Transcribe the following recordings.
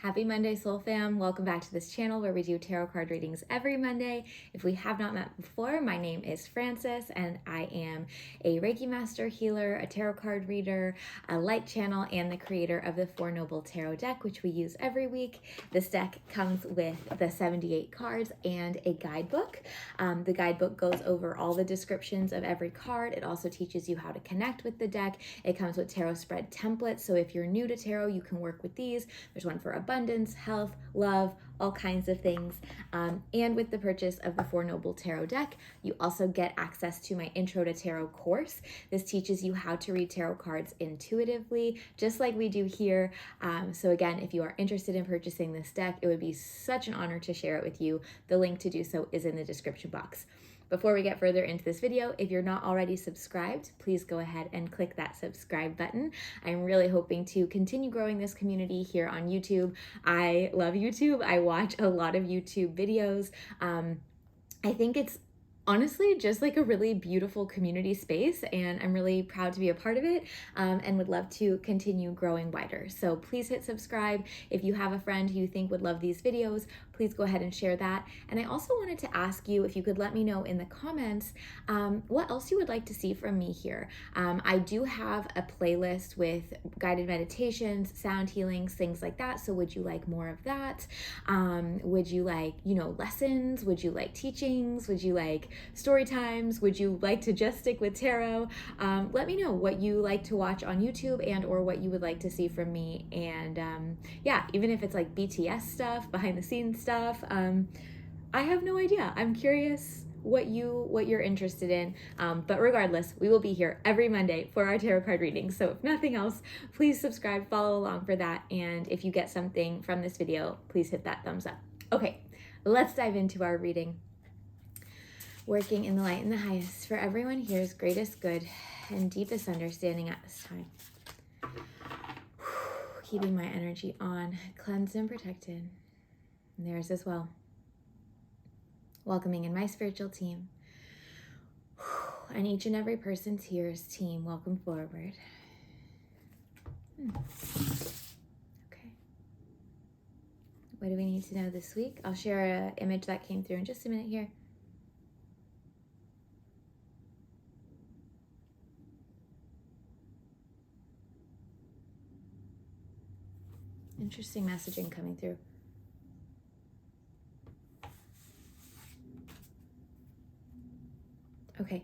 Happy Monday, Soul Fam. Welcome back to this channel where we do tarot card readings every Monday. If we have not met before, my name is Frances and I am a Reiki master healer, a tarot card reader, a light channel, and the creator of the Four Noble Tarot deck, which we use every week. This deck comes with the 78 cards and a guidebook. The guidebook goes over all the descriptions of every card. It also teaches you how to connect with the deck. It comes with tarot spread templates, so if you're new to tarot, you can work with these. There's one for abundance, health, love, all kinds of things. And with the purchase of the Four Noble Tarot deck, you also get access to my Intro to Tarot course. This teaches you how to read tarot cards intuitively, just like we do here. So again, if you are interested in purchasing this deck, it would be such an honor to share it with you. The link to do so is in the description box. Before we get further into this video, if you're not already subscribed, please go ahead and click that subscribe button. I'm really hoping to continue growing this community here on YouTube. I love YouTube. I watch a lot of YouTube videos. I think it's honestly just like a really beautiful community space, and I'm really proud to be a part of it, and would love to continue growing wider. So please hit subscribe. If you have a friend who you think would love these videos, please go ahead and share that. And I also wanted to ask you if you could let me know in the comments what else you would like to see from me here. I do have a playlist with guided meditations, sound healings, things like that. So would you like more of that? Would you like, lessons? Would you like teachings? Would you like story times? Would you like to just stick with tarot? Let me know what you like to watch on YouTube and or what you would like to see from me. And yeah, even if it's like BTS stuff, behind the scenes stuff, I have no idea. I'm curious what you're interested in. But regardless, we will be here every Monday for our tarot card readings. So if nothing else, please subscribe, follow along for that. And if you get something from this video, please hit that thumbs up. Okay, let's dive into our reading. Working in the light and the highest for everyone here's greatest good and deepest understanding at this time. Keeping my energy on, cleansed and protected. And theirs as well. Welcoming in my spiritual team. And each and every person's here's team. Welcome forward. Okay. What do we need to know this week? I'll share an image that came through in just a minute here. Interesting messaging coming through. Okay,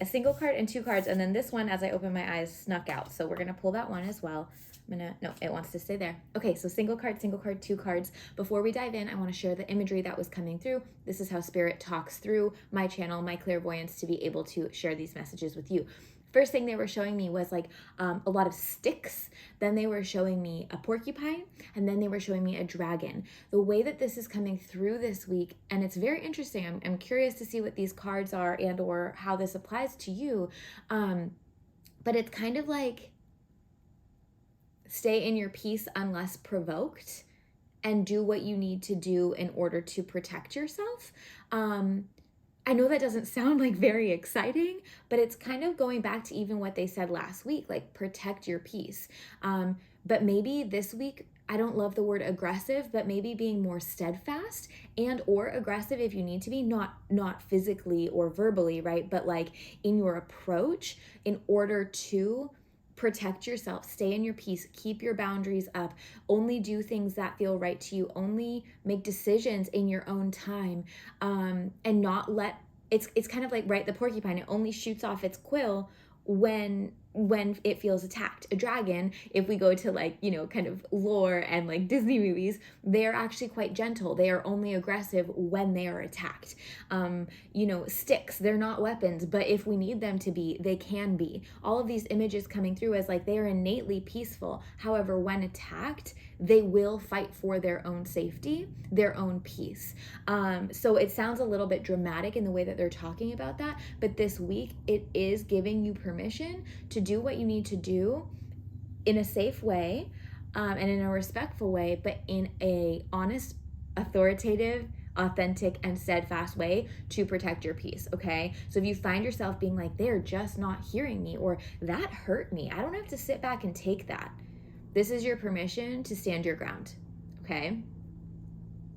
a single card and two cards, and then this one, as I open my eyes, snuck out. So we're gonna pull that one as well. No, it wants to stay there. Okay, so single card, two cards. Before we dive in, I wanna share the imagery that was coming through. This is how Spirit talks through my channel, my clairvoyance, to be able to share these messages with you. First thing they were showing me was like a lot of sticks. Then they were showing me a porcupine, and then they were showing me a dragon. The way that this is coming through this week, and it's very interesting. I'm curious to see what these cards are and or how this applies to you. But it's kind of like stay in your peace unless provoked and do what you need to do in order to protect yourself. I know that doesn't sound like very exciting, but it's kind of going back to even what they said last week, like protect your peace. But maybe this week, I don't love the word aggressive, but maybe being more steadfast and or aggressive if you need to be, not physically or verbally, right? But like in your approach in order to protect yourself, stay in your peace, keep your boundaries up, only do things that feel right to you, only make decisions in your own time, and not let, it's kind of like, right, the porcupine, it only shoots off its quill when it feels attacked. A dragon, if we go to like, kind of lore and like Disney movies, they're actually quite gentle. They are only aggressive when they are attacked. Sticks, they're not weapons, but if we need them to be, they can be. All of these images coming through as like they are innately peaceful. However, when attacked, they will fight for their own safety, their own peace. So it sounds a little bit dramatic in the way that they're talking about that, but this week it is giving you permission to do what you need to do in a safe way, and in a respectful way, but in a honest, authoritative, authentic, and steadfast way to protect your peace, okay? So if you find yourself being like, they're just not hearing me, or that hurt me, I don't have to sit back and take that. This is your permission to stand your ground. Okay?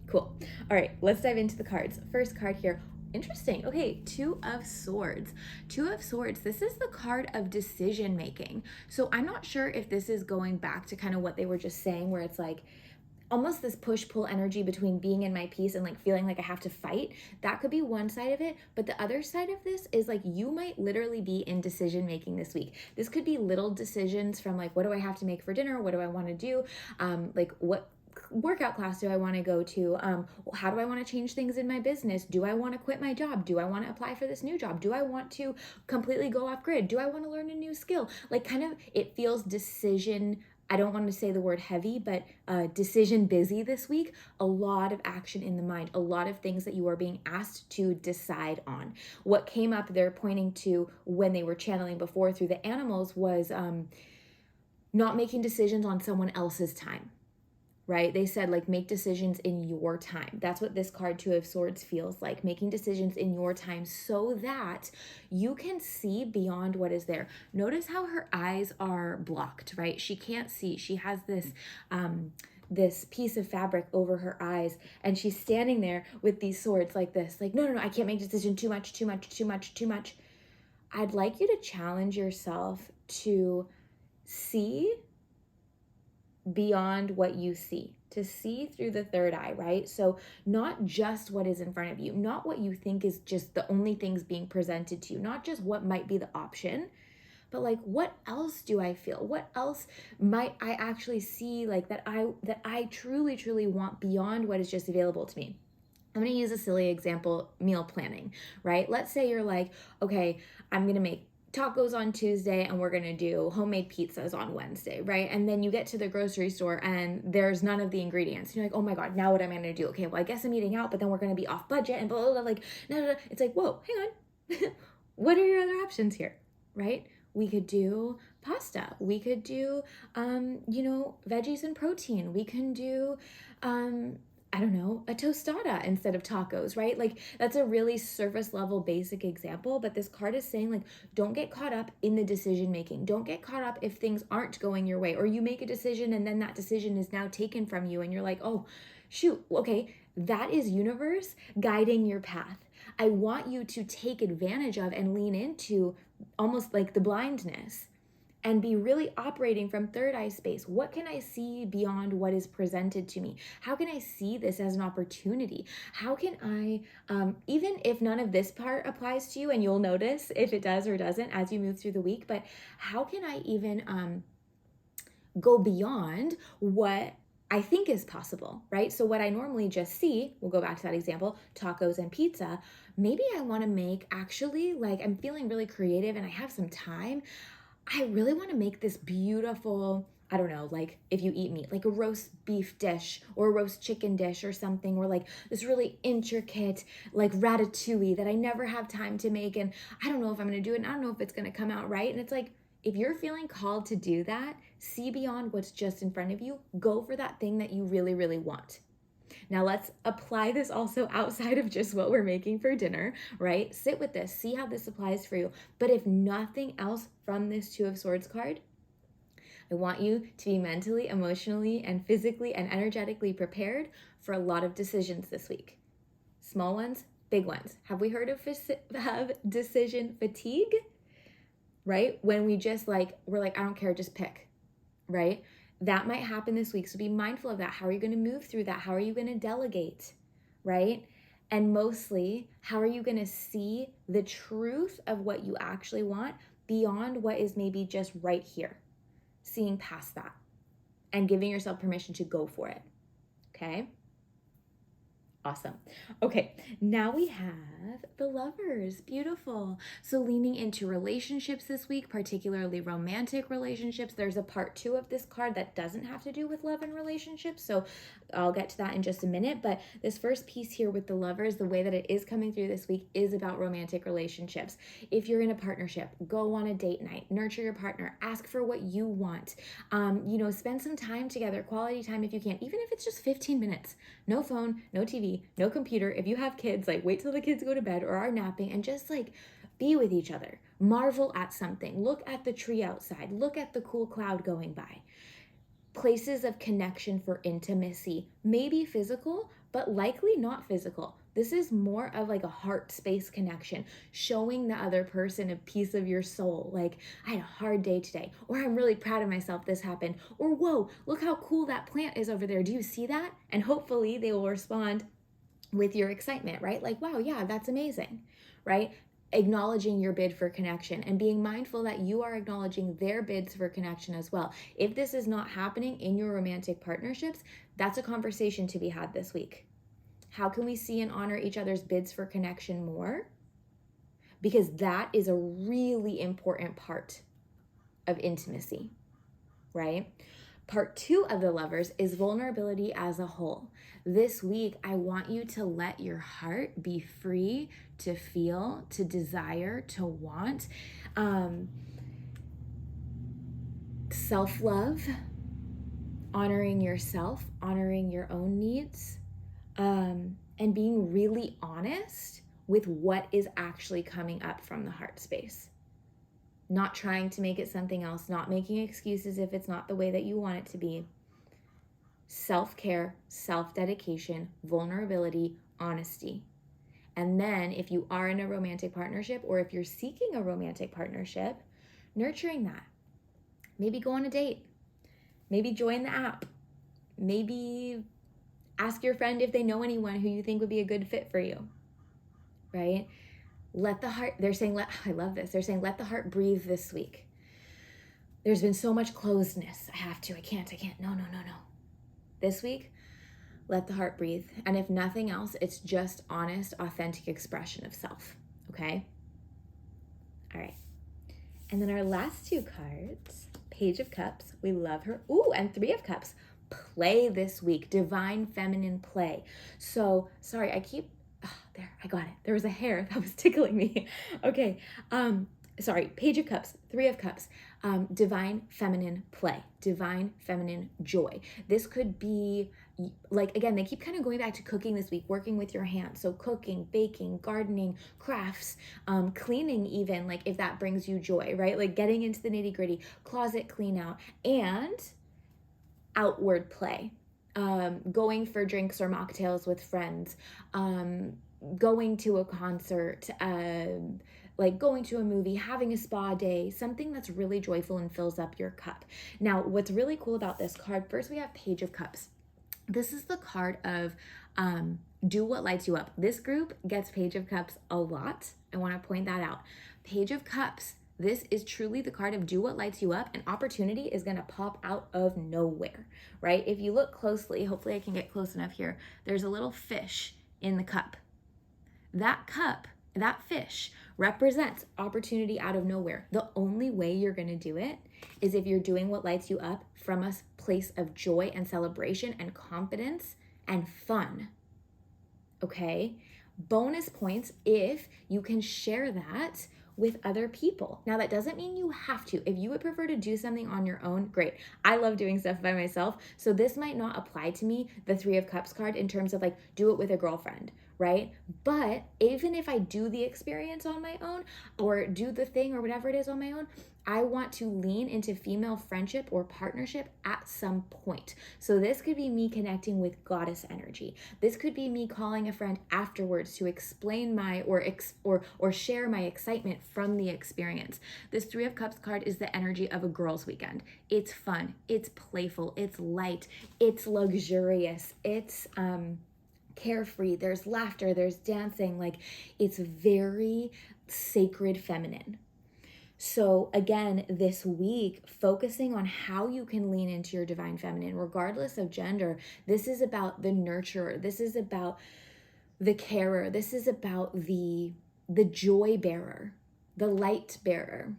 Cool. All right, let's dive into the cards. First card here. Interesting. Okay, Two of Swords. Two of Swords. This is the card of decision making. So I'm not sure if this is going back to kind of what they were just saying, where it's like almost this push-pull energy between being in my peace and like feeling like I have to fight. That could be one side of it, but the other side of this is like you might literally be in decision making this week. This could be little decisions from like, what do I have to make for dinner? What do I want to do? Like what workout class do I want to go to? How do I want to change things in my business? Do I want to quit my job? Do I want to apply for this new job? Do I want to completely go off grid? Do I want to learn a new skill? Like kind of, it feels decision, I don't want to say the word heavy, but decision busy this week. A lot of action in the mind, a lot of things that you are being asked to decide on. What came up, they're pointing to when they were channeling before through the animals was not making decisions on someone else's time. Right? They said like make decisions in your time. That's what this card Two of Swords feels like, making decisions in your time so that you can see beyond what is there. Notice how her eyes are blocked, right? She can't see. She has this piece of fabric over her eyes and she's standing there with these swords like this, like, no, I can't make a decision, too much. I'd like you to challenge yourself to see beyond what you see, to see through the third eye, right? So not just what is in front of you, not what you think is just the only things being presented to you, not just what might be the option, but like, what else do I feel? What else might I actually see, like that I truly want beyond what is just available to me? I'm going to use a silly example, meal planning, right? Let's say you're like, okay, I'm going to make tacos on Tuesday and we're going to do homemade pizzas on Wednesday, right? And then you get to the grocery store and there's none of the ingredients. You're like, oh my God, now what am I going to do? Okay, well, I guess I'm eating out, but then we're going to be off budget and blah, blah, blah. Like, no. It's like, whoa, hang on. What are your other options here, right? We could do pasta. We could do, veggies and protein. We can do, I don't know, a tostada instead of tacos, right? Like that's a really surface level basic example, but this card is saying like, don't get caught up in the decision making. Don't get caught up if things aren't going your way, or you make a decision and then that decision is now taken from you and you're like, oh, shoot, okay, that is universe guiding your path. I want you to take advantage of and lean into almost like the blindness and be really operating from third eye space. What can I see beyond what is presented to me? How can I see this as an opportunity? How can I, even if none of this part applies to you, and you'll notice if it does or doesn't as you move through the week, but how can I even go beyond what I think is possible, right? So what I normally just see, we'll go back to that example, tacos and pizza. Maybe I want to make actually, like I'm feeling really creative and I have some time. I really want to make this beautiful, I don't know, like if you eat meat, like a roast beef dish or a roast chicken dish or something, or like this really intricate, like ratatouille that I never have time to make. And I don't know if I'm going to do it. And I don't know if it's going to come out right. And it's like, if you're feeling called to do that, see beyond what's just in front of you. Go for that thing that you really want. Now let's apply this also outside of just what we're making for dinner, right? Sit with this, see how this applies for you. But if nothing else from this Two of Swords card, I want you to be mentally, emotionally, and physically and energetically prepared for a lot of decisions this week. Small ones, big ones. Have we heard of decision fatigue? Right? When we just we're like, I don't care, just pick, right? That might happen this week. So be mindful of that. How are you going to move through that? How are you going to delegate, right? And mostly, how are you going to see the truth of what you actually want beyond what is maybe just right here? Seeing past that and giving yourself permission to go for it, okay? Awesome. Okay, now we have the Lovers. Beautiful. So leaning into relationships this week, particularly romantic relationships. There's a part 2 of this card that doesn't have to do with love and relationships, so I'll get to that in just a minute. But this first piece here with the Lovers, the way that it is coming through this week is about romantic relationships. If you're in a partnership, go on a date night, nurture your partner, ask for what you want. Spend some time together, quality time if you can, even if it's just 15 minutes. No phone, no TV, no computer. If you have kids, wait till the kids go to bed or are napping and just be with each other. Marvel at something. Look at the tree outside. Look at the cool cloud going by. places of connection for intimacy, maybe physical, but likely not physical. This is more of like a heart space connection, showing the other person a piece of your soul. Like, I had a hard day today, or I'm really proud of myself, this happened, or whoa, look how cool that plant is over there. Do you see that? And hopefully they will respond with your excitement, right? Like, wow, yeah, that's amazing, right? Acknowledging your bid for connection and being mindful that you are acknowledging their bids for connection as well. If this is not happening in your romantic partnerships, that's a conversation to be had this week. How can we see and honor each other's bids for connection more? Because that is a really important part of intimacy, right? Part 2 of the lovers is vulnerability as a whole. This week, I want you to let your heart be free to feel, to desire, to want. Self-love, honoring yourself, honoring your own needs, and being really honest with what is actually coming up from the heart space. Not trying to make it something else, not making excuses if it's not the way that you want it to be. Self-care, self-dedication, vulnerability, honesty. And then if you are in a romantic partnership, or if you're seeking a romantic partnership, nurturing that. Maybe go on a date. Maybe join the app. Maybe ask your friend if they know anyone who you think would be a good fit for you, right? Let the heart, I love this. They're saying, let the heart breathe this week. There's been so much closedness. I can't. No. This week, let the heart breathe. And if nothing else, it's just honest, authentic expression of self. Okay? All right. And then our last 2 cards, Page of Cups. We love her. Ooh, and 3 of Cups. Play this week. Divine feminine play. So, sorry, there, I got it. There was a hair that was tickling me. Okay. Page of Cups, 3 of Cups, divine feminine play, divine feminine joy. This could be like, again, they keep kind of going back to cooking this week, working with your hands. So cooking, baking, gardening, crafts, cleaning even, like if that brings you joy, right? Like getting into the nitty gritty, closet clean out, and outward play. Going for drinks or mocktails with friends, going to a concert, like going to a movie, having a spa day, something that's really joyful and fills up your cup. Now, what's really cool about this card, first we have Page of Cups. This is the card of do what lights you up. This group gets Page of Cups a lot. I want to point that out. Page of Cups, this is truly the card of do what lights you up, and opportunity is going to pop out of nowhere, right? If you look closely, hopefully I can get close enough here, there's a little fish in the cup. That cup, that fish represents opportunity out of nowhere. The only way you're going to do it is if you're doing what lights you up from a place of joy and celebration and confidence and fun. Okay? Bonus points if you can share that with other people. Now, that doesn't mean you have to. If you would prefer to do something on your own, great. I love doing stuff by myself, so this might not apply to me, the 3 of Cups card, in terms of like, do it with a girlfriend, right? But even if I do the experience on my own or do the thing or whatever it is on my own, I want to lean into female friendship or partnership at some point. So this could be me connecting with goddess energy. This could be me calling a friend afterwards to explain my or share my excitement from the experience. This 3 of Cups card is the energy of a girls' weekend. It's fun, it's playful, it's light, it's luxurious, it's carefree, there's laughter, there's dancing, like it's very sacred feminine. So again, this week, focusing on how you can lean into your divine feminine, regardless of gender. This is about the nurturer. This is about the carer. This is about the joy bearer, the light bearer.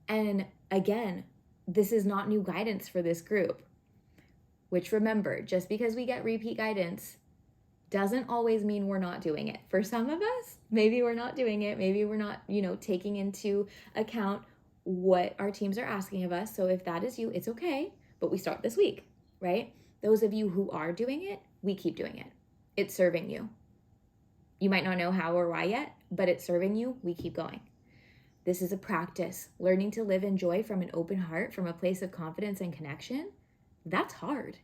And again, this is not new guidance for this group, which, remember, just because we get repeat guidance doesn't always mean we're not doing it. For some of us, maybe we're not doing it. Maybe we're not, taking into account what our teams are asking of us. So if that is you, it's okay, but we start this week, right? Those of you who are doing it, we keep doing it. It's serving you. You might not know how or why yet, but it's serving you. We keep going. This is a practice. Learning to live in joy from an open heart, from a place of confidence and connection. That's hard.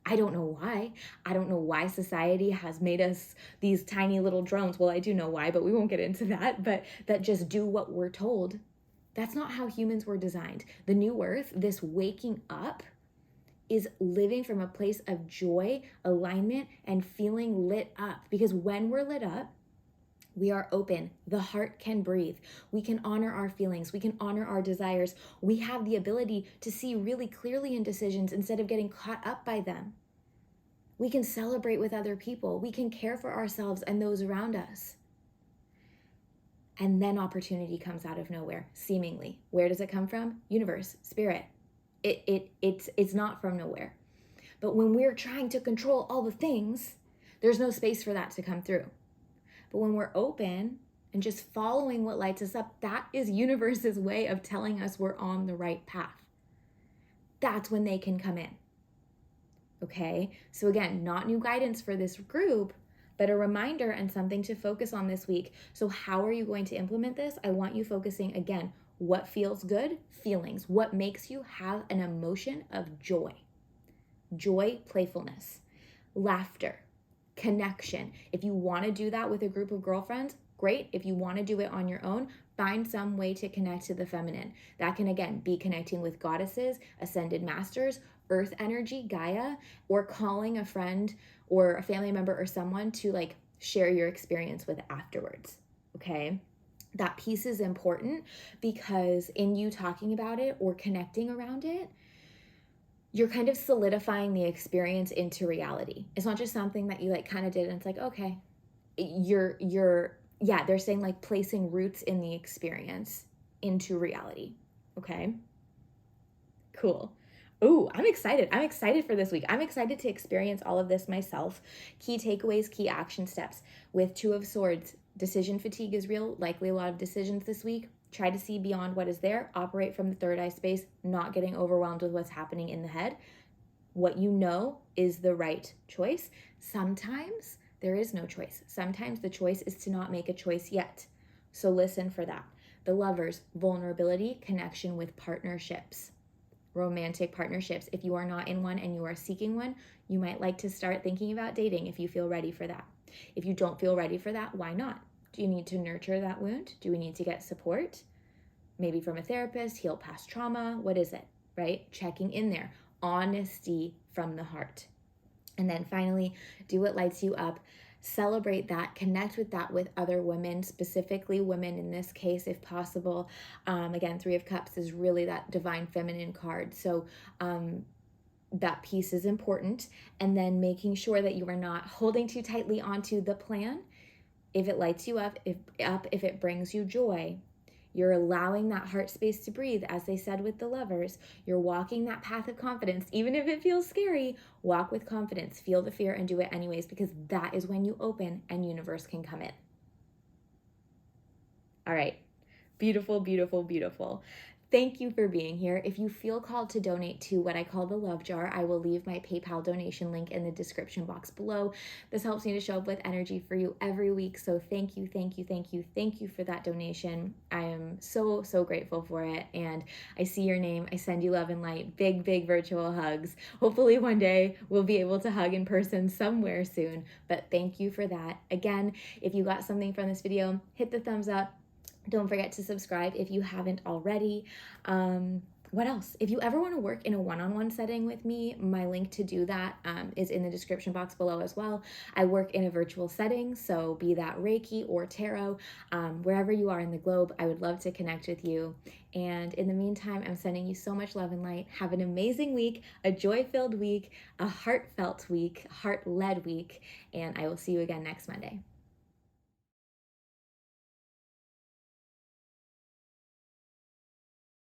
I don't know why. I don't know why society has made us these tiny little drones. Well, I do know why, but we won't get into that. But that just do what we're told. That's not how humans were designed. The new earth, this waking up, is living from a place of joy, alignment, and feeling lit up. Because when we're lit up, we are open. The heart can breathe. We can honor our feelings. We can honor our desires. We have the ability to see really clearly in decisions instead of getting caught up by them. We can celebrate with other people. We can care for ourselves and those around us. And then opportunity comes out of nowhere, seemingly. Where does it come from? Universe, spirit. It's not from nowhere. But when we're trying to control all the things, there's no space for that to come through. But when we're open and just following what lights us up, that is universe's way of telling us we're on the right path. That's when they can come in. Okay? So again, not new guidance for this group, but a reminder and something to focus on this week. So how are you going to implement this? I want you focusing again, what feels good? Feelings. What makes you have an emotion of joy? Joy, playfulness, laughter, connection. If you want to do that with a group of girlfriends, great. If you want to do it on your own, find some way to connect to the feminine. That can, again, be connecting with goddesses, ascended masters, earth energy, Gaia, or calling a friend or a family member or someone to like share your experience with afterwards. Okay? That piece is important because in you talking about it or connecting around it, you're kind of solidifying the experience into reality. It's not just something that you like kind of did and it's like, okay, they're saying like placing roots in the experience into reality. Okay. Cool. Oh, I'm excited. I'm excited for this week. I'm excited to experience all of this myself. Key takeaways, key action steps. With Two of Swords, decision fatigue is real, likely a lot of decisions this week. Try to see beyond what is there, operate from the third eye space, not getting overwhelmed with what's happening in the head. What you know is the right choice. Sometimes there is no choice. Sometimes the choice is to not make a choice yet. So listen for that. The Lovers, vulnerability, connection with partnerships. Romantic partnerships. If you are not in one and you are seeking one, you might like to start thinking about dating if you feel ready for that. If you don't feel ready for that, why not? Do you need to nurture that wound? Do we need to get support? Maybe from a therapist, heal past trauma. What is it, right? Checking in there. Honesty from the heart. And then finally, do what lights you up. Celebrate that, connect with that with other women, specifically women in this case, if possible. Again, Three of Cups is really that divine feminine card. So that piece is important. And then making sure that you are not holding too tightly onto the plan. If it lights you up, if it brings you joy, you're allowing that heart space to breathe, as they said with the Lovers. You're walking that path of confidence. Even if it feels scary, walk with confidence, feel the fear and do it anyways, because that is when you open and universe can come in. All right. Beautiful, beautiful, beautiful. Thank you for being here. If you feel called to donate to what I call the Love Jar, I will leave my PayPal donation link in the description box below. This helps me to show up with energy for you every week. So thank you, thank you, thank you, thank you for that donation. I am so, so grateful for it. And I see your name. I send you love and light. Big, big virtual hugs. Hopefully one day we'll be able to hug in person somewhere soon. But thank you for that. Again, if you got something from this video, hit the thumbs up. Don't forget to subscribe if you haven't already. What else? If you ever want to work in a one-on-one setting with me, my link to do that is in the description box below as well. I work in a virtual setting, so be that Reiki or tarot, wherever you are in the globe, I would love to connect with you. And in the meantime, I'm sending you so much love and light. Have an amazing week, a joy-filled week, a heartfelt week, heart-led week, and I will see you again next Monday.